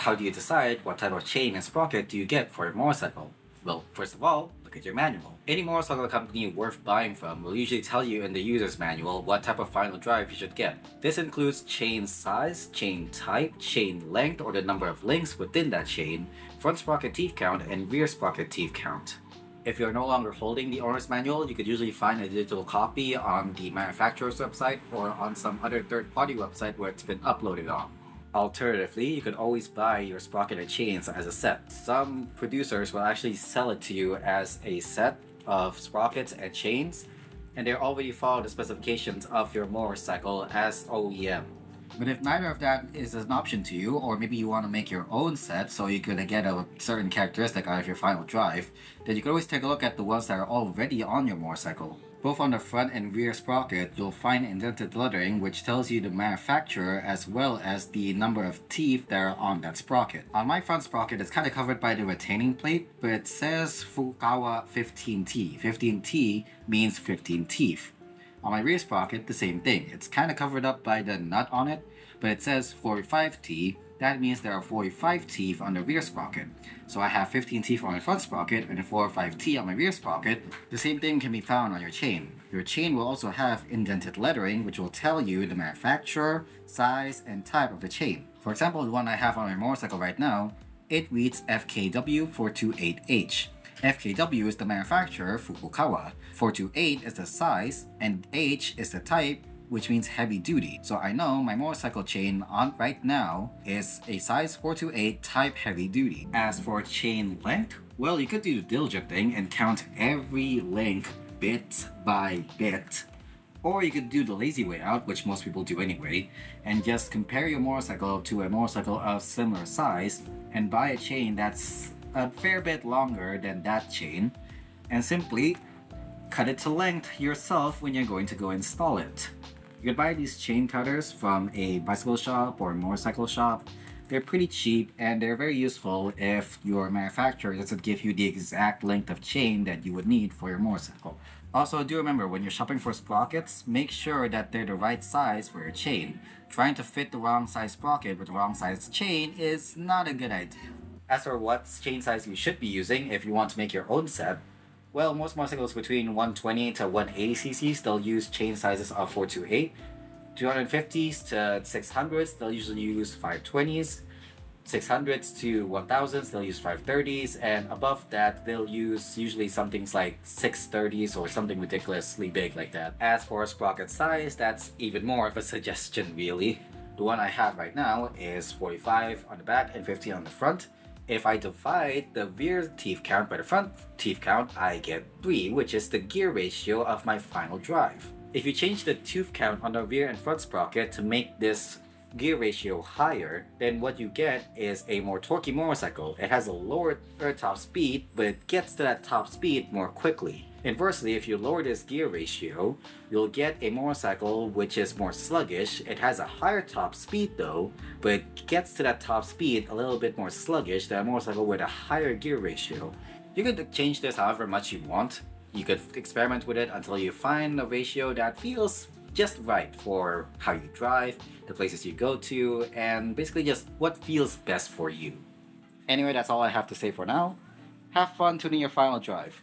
How do you decide what type of chain and sprocket do you get for your motorcycle? Well, first of all, look at your manual. Any motorcycle company worth buying from will usually tell you in the user's manual what type of final drive you should get. This includes chain size, chain type, chain length or the number of links within that chain, front sprocket teeth count, and rear sprocket teeth count. If you're no longer holding the owner's manual, you could usually find a digital copy on the manufacturer's website or on some other third-party website where it's been uploaded on. Alternatively, you could always buy your sprocket and chains as a set. Some producers will actually sell it to you as a set of sprockets and chains, and they already follow the specifications of your motorcycle as OEM. But if neither of that is an option to you, or maybe you want to make your own set so you can get a certain characteristic out of your final drive, then you can always take a look at the ones that are already on your motorcycle. Both on the front and rear sprocket, you'll find indented lettering which tells you the manufacturer as well as the number of teeth that are on that sprocket. On my front sprocket, it's kind of covered by the retaining plate, but it says Fukawa 15T. 15T means 15 teeth. On my rear sprocket, the same thing. It's kind of covered up by the nut on it, but it says 45T. That means there are 45 teeth on the rear sprocket. So I have 15 teeth on my front sprocket and 45T on my rear sprocket. The same thing can be found on your chain. Your chain will also have indented lettering which will tell you the manufacturer, size, and type of the chain. For example, the one I have on my motorcycle right now, it reads FKW428H. FKW is the manufacturer, Fukuoka. 428 is the size, and H is the type, which means heavy duty. So I know my motorcycle chain on right now is a size 428 type heavy duty. As for chain length, well, you could do the diligent thing and count every link bit by bit. Or you could do the lazy way out, which most people do anyway, and just compare your motorcycle to a motorcycle of similar size and buy a chain that's a fair bit longer than that chain and simply cut it to length yourself when you're going to go install it. You can buy these chain cutters from a bicycle shop or a motorcycle shop. They're pretty cheap and they're very useful if your manufacturer doesn't give you the exact length of chain that you would need for your motorcycle. Also, do remember when you're shopping for sprockets, make sure that they're the right size for your chain. Trying to fit the wrong size sprocket with the wrong size chain is not a good idea. As for what chain size you should be using if you want to make your own set, well, most motorcycles between 120 to 180 cc still use chain sizes of 428. 250s to 600s, they'll usually use 520s. 600s to 1000s, they'll use 530s. And above that, they'll use usually something like 630s or something ridiculously big like that. As for sprocket size, that's even more of a suggestion really. The one I have right now is 45 on the back and 50 on the front. If I divide the rear teeth count by the front teeth count, I get 3, which is the gear ratio of my final drive. If you change the tooth count on the rear and front sprocket to make this gear ratio higher, then what you get is a more torquey motorcycle. It has a lower top speed, but it gets to that top speed more quickly. Inversely, if you lower this gear ratio, you'll get a motorcycle which is more sluggish. It has a higher top speed though, but it gets to that top speed a little bit more sluggish than a motorcycle with a higher gear ratio. You could change this however much you want. You could experiment with it until you find a ratio that feels just right for how you drive, the places you go to, and basically just what feels best for you. Anyway, that's all I have to say for now. Have fun tuning your final drive.